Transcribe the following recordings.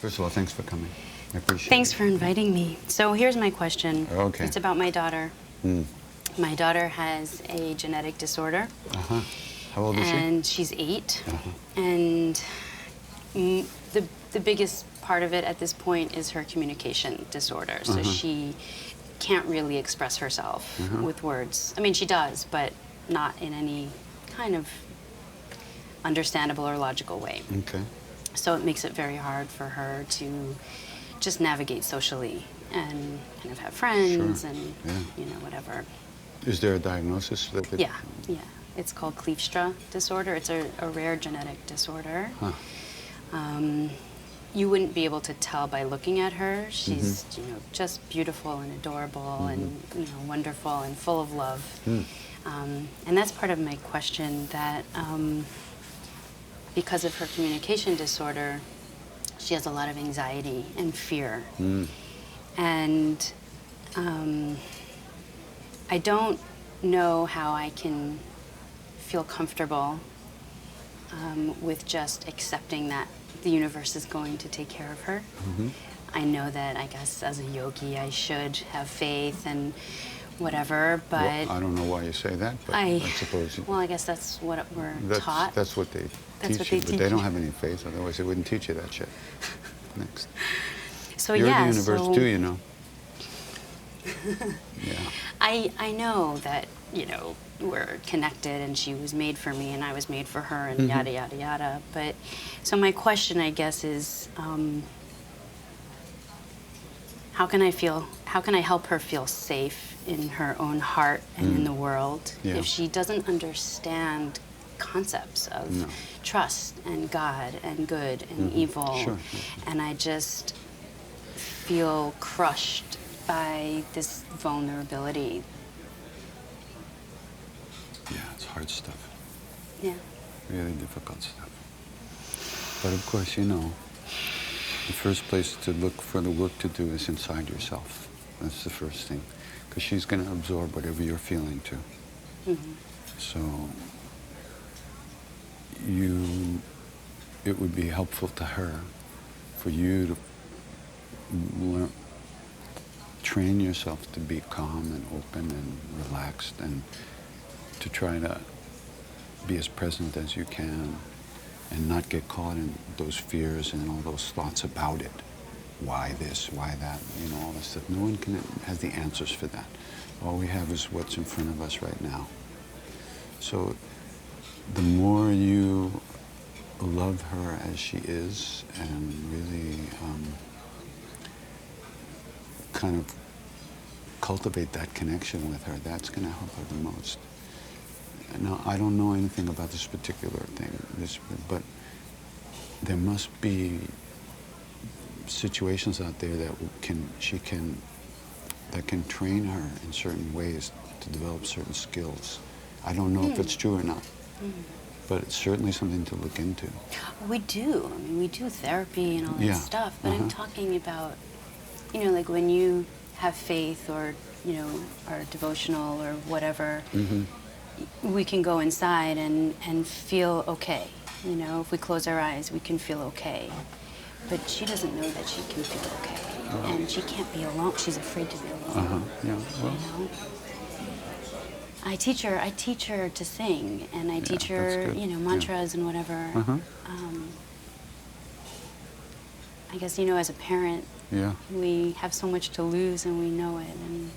First of all, thanks for coming. I appreciate Thanks it. for inviting me. So here's my question. Okay. It's about my daughter. Mm. My daughter has a genetic disorder. Uh-huh. How old is she? And she's 8. Uh-huh. And the biggest part of it at this point is her communication disorder. So she can't really express herself with words. I mean, she does, but not in any kind of understandable or logical way. Okay. So it makes it very hard for her to just navigate socially and kind of have friends and, you know, whatever. Is there a diagnosis that could... Yeah. It's called Kleefstra disorder. It's a rare genetic disorder. Huh. You wouldn't be able to tell by looking at her. She's, you know, just beautiful and adorable and, you know, wonderful and full of love. And that's part of my question, that because of her communication disorder, she has a lot of anxiety and fear. And I don't know how I can feel comfortable with just accepting that the universe is going to take care of her. I know that, I guess, as a yogi, I should have faith and whatever, but... Well, I don't know why you say that, but I suppose... Well, I guess that's what we're taught. That's what they teach you, but they don't have any faith, otherwise they wouldn't teach you that shit. Next. So You're yeah, the universe too, you know. Yeah. I know that, you know, we're connected and she was made for me and I was made for her and yada, yada, yada. But, so my question, I guess, is how can I help her feel safe in her own heart and in the world if she doesn't understand concepts of trust and God and good and evil? Sure. And I just feel crushed by this vulnerability. Yeah, it's hard stuff. Yeah. Really difficult stuff. But of course, you know, the first place to look for the work to do is inside yourself. That's the first thing. Because she's going to absorb whatever you're feeling too. So it would be helpful to her for you to train yourself to be calm and open and relaxed, and to try to be as present as you can and not get caught in those fears and all those thoughts about it. Why this, why that, you know, all this stuff. No one has the answers for that. All we have is what's in front of us right now. So the more you love her as she is and really kind of cultivate that connection with her, that's going to help her the most. Now, I don't know anything about this particular thing, but there must be situations out there that that can train her in certain ways to develop certain skills. I don't know if it's true or not, but it's certainly something to look into. We do. I mean, we do therapy and all that stuff, but I'm talking about, you know, like when you have faith or, you know, are devotional or whatever, we can go inside and feel okay. You know, if we close our eyes, we can feel okay. But she doesn't know that she can feel okay. And she can't be alone. She's afraid to be alone. Yeah, well. You know? I teach her to sing, and I teach her, you know, mantras and whatever. I guess, you know, as a parent, we have so much to lose and we know it, and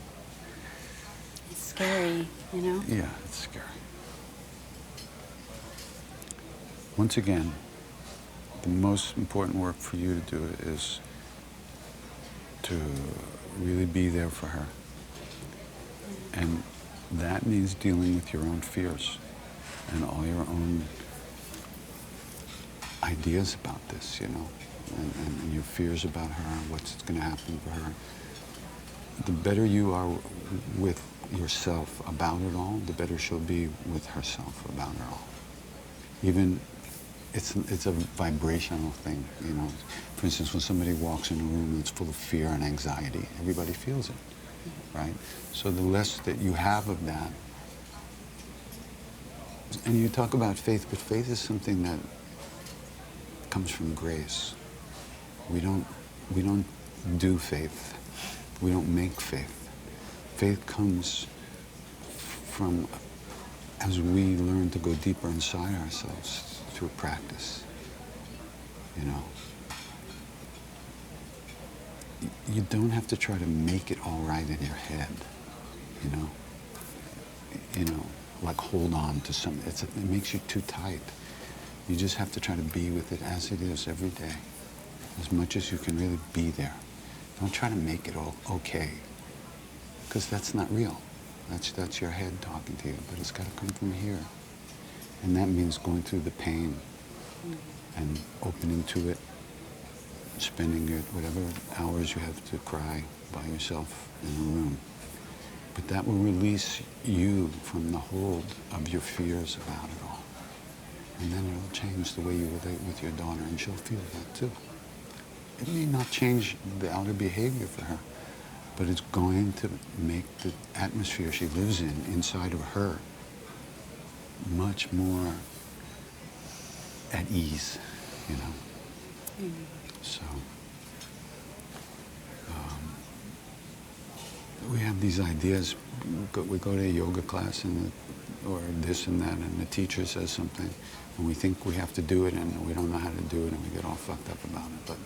it's scary, you know? Yeah, it's scary. Once again, the most important work for you to do is to really be there for her. And that means dealing with your own fears and all your own ideas about this, you know, and your fears about her, what's going to happen for her. The better you are with yourself about it all, the better she'll be with herself about it all. Even, it's a vibrational thing, you know. For instance, when somebody walks in a room that's full of fear and anxiety, everybody feels it, right? So the less that you have of that, and you talk about faith, but faith is something that comes from grace. We don't do faith. We don't make faith. Faith comes from as we learn to go deeper inside ourselves through practice. You know, you don't have to try to make it all right in your head. You know, like hold on to something. It makes you too tight. You just have to try to be with it as it is every day, as much as you can really be there. Don't try to make it all okay, because that's not real. That's your head talking to you, but it's got to come from here. And that means going through the pain and opening to it, spending your whatever hours you have to cry by yourself in a room. But that will release you from the hold of your fears about it all. And then it'll change the way you relate with your daughter, and she'll feel that too. It may not change the outer behavior for her, but it's going to make the atmosphere she lives in inside of her much more at ease, you know. So we have these ideas. We go to a yoga class or this and that, and the teacher says something, and we think we have to do it, and we don't know how to do it, and we get all fucked up about it. But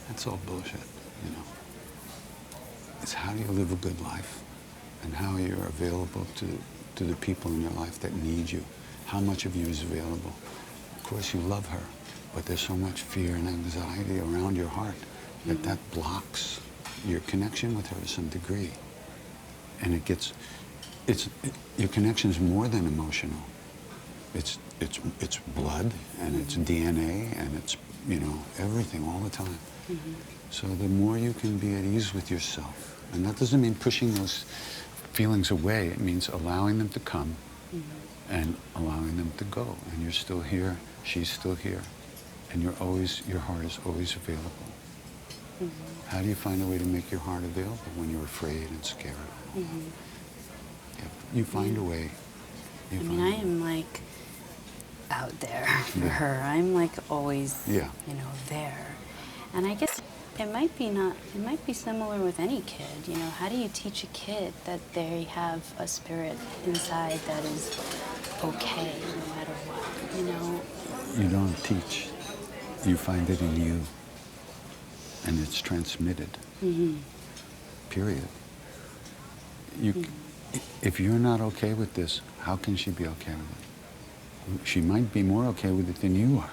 that's all bullshit, you know. It's how do you live a good life, and how you're available to the people in your life that need you. How much of you is available? Of course, you love her, but there's so much fear and anxiety around your heart that blocks your connection with her to some degree. And your connection is more than emotional. It's blood, and it's DNA, and it's, you know, everything all the time. So the more you can be at ease with yourself, and that doesn't mean pushing those feelings away, it means allowing them to come and allowing them to go. And you're still here, she's still here, and your heart is always available. How do you find a way to make your heart available when you're afraid and scared? You find a way. I am like out there for her. I'm like always, you know, there. And I guess it might be similar with any kid. You know, how do you teach a kid that they have a spirit inside that is okay no matter what, you know? You don't teach. You find it in you. And it's transmitted. Period. If you're not okay with this, how can she be okay with it? She might be more okay with it than you are.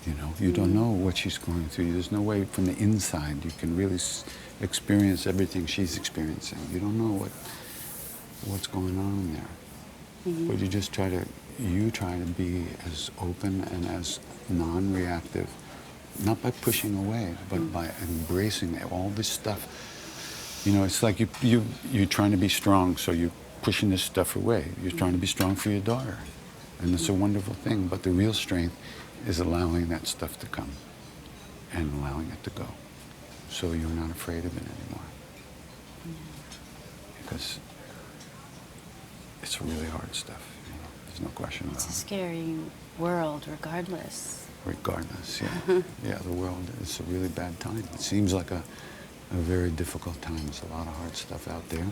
You know, you don't know what she's going through. There's no way from the inside you can really experience everything she's experiencing. You don't know what's going on there. But you just try to be as open and as non-reactive, not by pushing away, but by embracing all this stuff. You know, it's like you're trying to be strong, so you're pushing this stuff away. You're trying to be strong for your daughter. And it's a wonderful thing, but the real strength is allowing that stuff to come and allowing it to go. So you're not afraid of it anymore. Because it's really hard stuff, you know? There's no question about it. It's a scary world, regardless. Regardless, yeah. Yeah, the world, it's a really bad time. It seems like a very difficult time. There's a lot of hard stuff out there.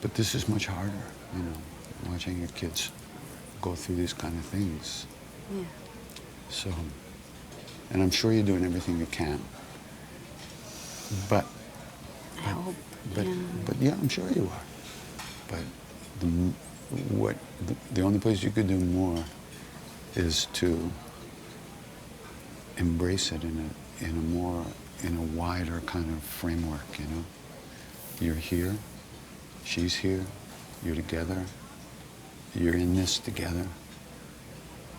But this is much harder, you know, watching your kids go through these kind of things. So, and I'm sure you're doing everything you can. But I hope. But yeah, I'm sure you are. But the only place you could do more is to embrace it in a wider kind of framework, you know. You're here, she's here, you're together, you're in this together,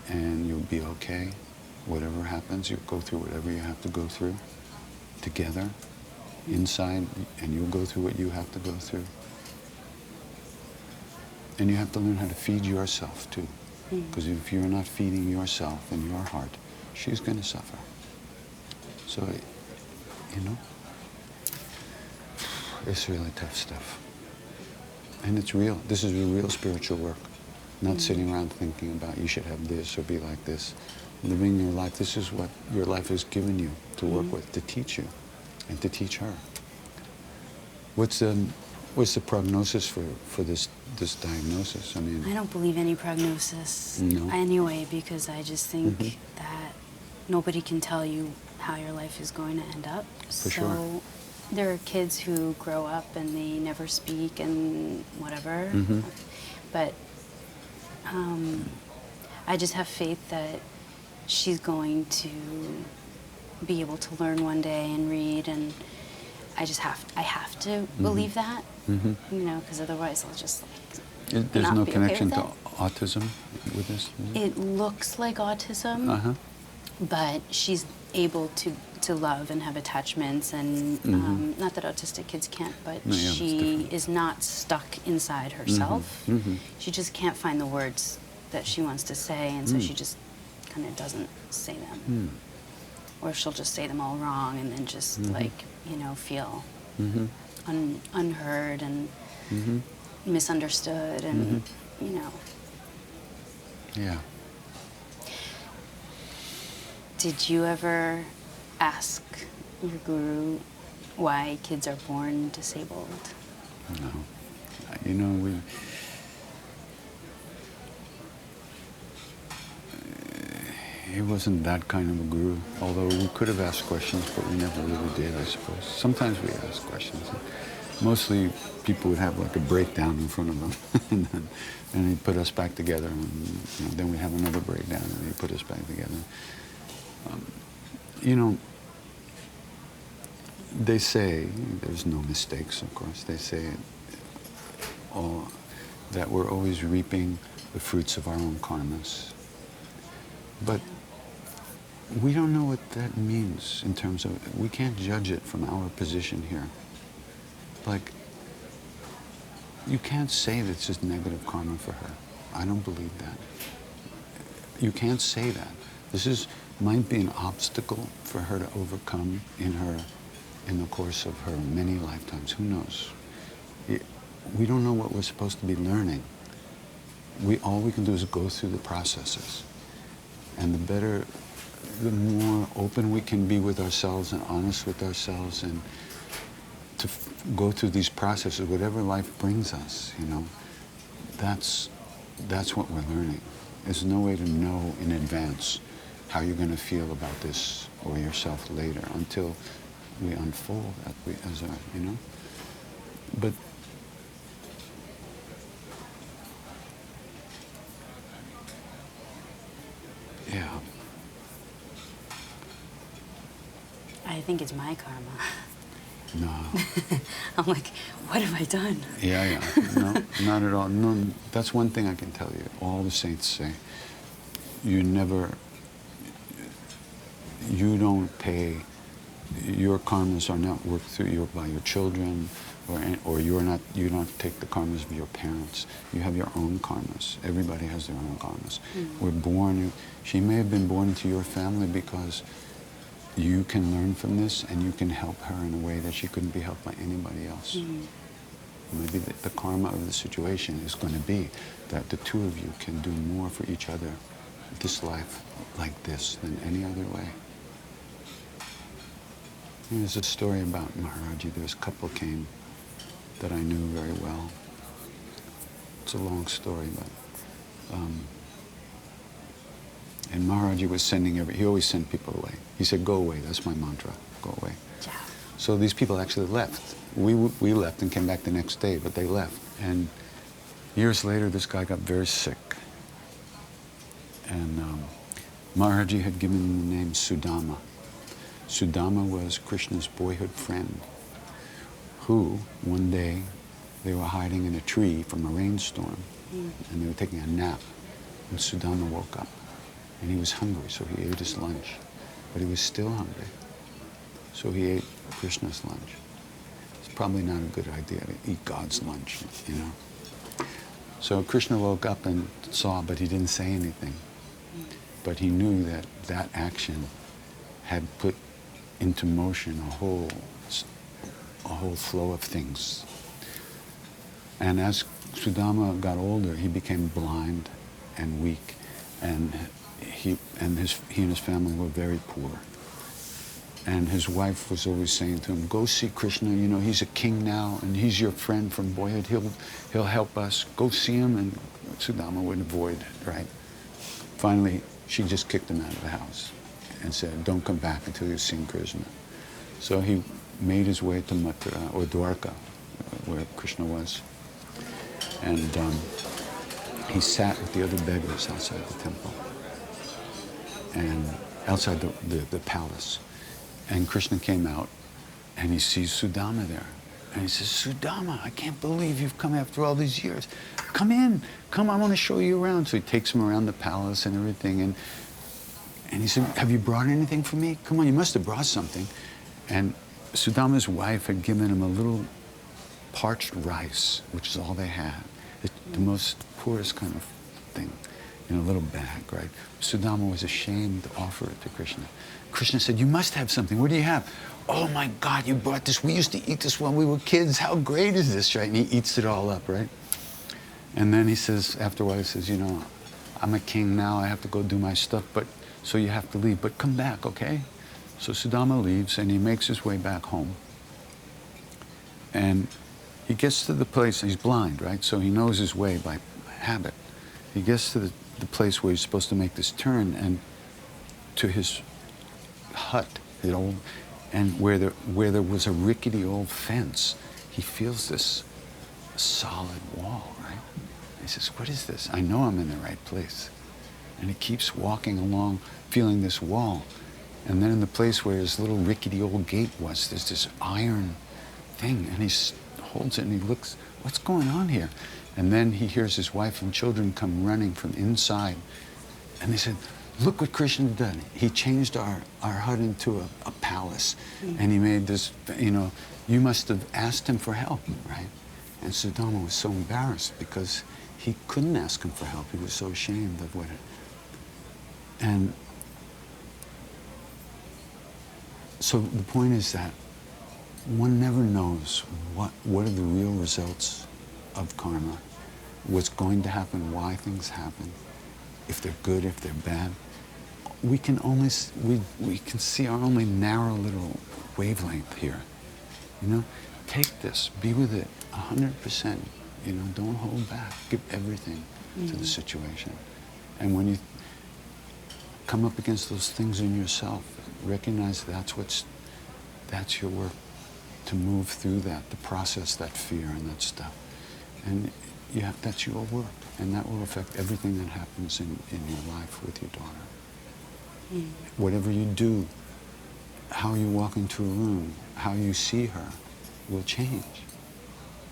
and you'll be okay. Whatever happens, you'll go through whatever you have to go through together, inside, and you'll go through what you have to go through. And you have to learn how to feed yourself too. Because if you're not feeding yourself and your heart, she's going to suffer. So, you know, it's really tough stuff. And it's real. This is real spiritual work. Not sitting around thinking about you should have this or be like this. living your life. This is what your life has given you to work with, to teach you, and to teach her. What's the prognosis for this diagnosis? I mean, I don't believe any prognosis anyway, because I just think that nobody can tell you how your life is going to end up. For sure. There are kids who grow up and they never speak and whatever. But I just have faith that she's going to be able to learn one day and read, and I have to believe that, you know, because otherwise I'll just like there's not no be connection okay to with autism with this? it looks like autism, but she's able to love and have attachments, and not that autistic kids can't, but she is not stuck inside herself. She just can't find the words that she wants to say, and so she just kind of doesn't say them. Or she'll just say them all wrong, and then just like, you know, feel unheard and misunderstood, and you know. Yeah. Did you ever ask your guru why kids are born disabled? No. You know, he wasn't that kind of a guru, although we could have asked questions, but we never really did, I suppose. Sometimes we asked questions. Mostly people would have like a breakdown in front of them, and he'd put us back together, and you know, then we'd have another breakdown, and he'd put us back together. You know, they say, there's no mistakes, of course, they say that we're always reaping the fruits of our own karmas. But we don't know what that means in terms of, we can't judge it from our position here. Like, you can't say that it's just negative karma for her. I don't believe that. You can't say that. This might be an obstacle for her to overcome in the course of her many lifetimes. Who knows? We don't know what we're supposed to be learning. All we can do is go through the processes. And the more open we can be with ourselves and honest with ourselves, and to go through these processes, whatever life brings us, you know, that's what we're learning. There's no way to know in advance how you're going to feel about this or yourself later until we unfold as a, you know. But yeah. I think it's my karma. No. I'm like, what have I done? Yeah. No, not at all. No, that's one thing I can tell you. All the saints say, you don't pay, your karmas are not worked through by your children, or you don't take the karmas of your parents. You have your own karmas. Everybody has their own karmas. We're born, she may have been born into your family because you can learn from this and you can help her in a way that she couldn't be helped by anybody else. Maybe the karma of the situation is going to be that the two of you can do more for each other this life like this than any other way. There's a story about Maharaji. There was a couple came that I knew very well. It's a long story, but and Maharaji was he always sent people away. He said, go away, that's my mantra, go away. Yeah. So these people actually left. We left and came back the next day, but they left. And years later, this guy got very sick. And Maharaji had given him the name Sudama. Sudama was Krishna's boyhood friend, who one day they were hiding in a tree from a rainstorm, and they were taking a nap, and Sudama woke up, and he was hungry, so he ate his lunch, but he was still hungry, so he ate Krishna's lunch. It's probably not a good idea to eat God's lunch, you know. So Krishna woke up and saw, but he didn't say anything, but he knew that that action had put into motion a whole flow of things. And as Sudama got older, he became blind and weak, and he and his family were very poor. And his wife was always saying to him, go see Krishna, you know, he's a king now, and he's your friend from boyhood, he'll help us. Go see him. And Sudama would avoid, right? Finally, she just kicked him out of the house and said, don't come back until you've seen Krishna. So he made his way to Mathura, or Dwarka, where Krishna was. And he sat with the other beggars outside the temple, and outside the palace. And Krishna came out, and he sees Sudama there. And he says, Sudama, I can't believe you've come after all these years. Come in, come, I want to show you around. So he takes him around the palace and everything. And he said, have you brought anything for me? Come on, you must have brought something. And Sudama's wife had given him a little parched rice, which is all they had. The most poorest kind of thing, in a little bag, right? Sudama was ashamed to offer it to Krishna. Krishna said, you must have something. What do you have? Oh my God, you brought this. We used to eat this when we were kids. How great is this, right? And he eats it all up, right? And then he says, after a while, he says, you know, I'm a king now. I have to go do my stuff, so you have to leave. But come back, okay? So Sudama leaves, and he makes his way back home. And he gets to the place, he's blind, right? So he knows his way by habit. He gets to the place where he's supposed to make this turn, and to his hut, and where there was a rickety old fence, he feels this solid wall, right? He says, what is this? I know I'm in the right place. And he keeps walking along, feeling this wall. And then in the place where his little rickety old gate was, there's this iron thing, and he holds it and he looks, what's going on here? And then he hears his wife and children come running from inside. And they said, look what Krishna did. He changed our hut into a palace. And he made this, you know, you must have asked him for help, right? And Sudama was so embarrassed because he couldn't ask him for help. He was so ashamed of what it. And so the point is that one never knows what are the real results of karma, what's going to happen, why things happen, if they're good, if they're bad. We can only, we can see our only narrow little wavelength here. You know, take this, be with it 100%. You know, don't hold back. Give everything to the situation. And when you come up against those things in yourself, recognize that's your work, to move through that, to process that fear and that stuff. And yeah, that's your work, and that will affect everything that happens in your life with your daughter. Whatever you do, how you walk into a room, how you see her will change,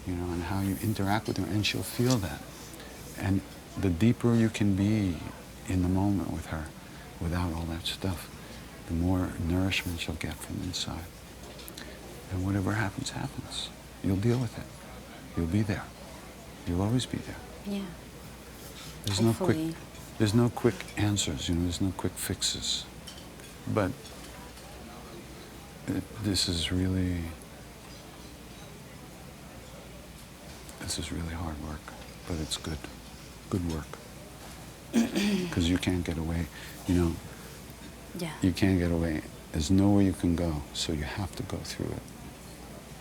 you know, and how you interact with her, and she'll feel that. And the deeper you can be in the moment with her, without all that stuff, the more nourishment she'll get from inside. And whatever happens, happens. You'll deal with it. You'll be there. You'll always be there. Yeah. There's no quick answers, you know, there's no quick fixes. But this is really hard work, but it's good work. Because you can't get away, you know. Yeah. You can't get away. There's nowhere you can go, so you have to go through it.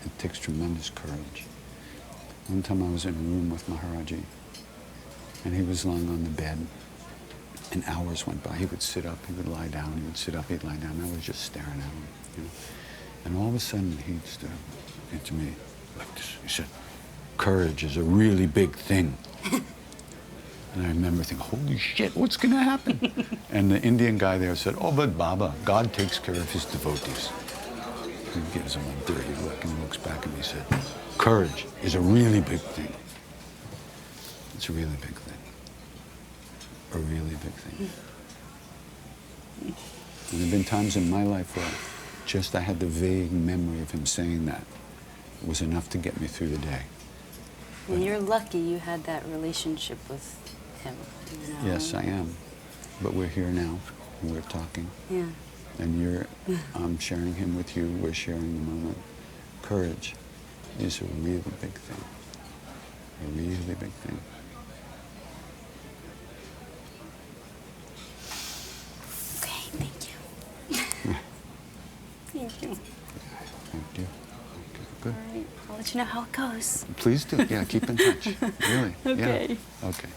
It takes tremendous courage. One time I was in a room with Maharaji, and he was lying on the bed, and hours went by. He would sit up, he would lie down, he would sit up, he'd lie down. I was just staring at him, you know. And all of a sudden, he stood up to me like this. He said, courage is a really big thing. And I remember thinking, holy shit, what's going to happen? And the Indian guy there said, oh, but Baba, God takes care of his devotees. He gives him a dirty look, and he looks back at me and said, courage is a really big thing. It's a really big thing. A really big thing. And there have been times in my life where just I had the vague memory of him saying that. It was enough to get me through the day. And you're lucky you had that relationship with him. You know? Yes, I am. But we're here now, and we're talking. Yeah. And I'm sharing him with you, we're sharing the moment. Courage is a really big thing. A really big thing. Thank you. Thank you. Okay, good. All right. I'll let you know how it goes. Please do. Yeah, keep in touch. Really. Okay. Yeah. Okay.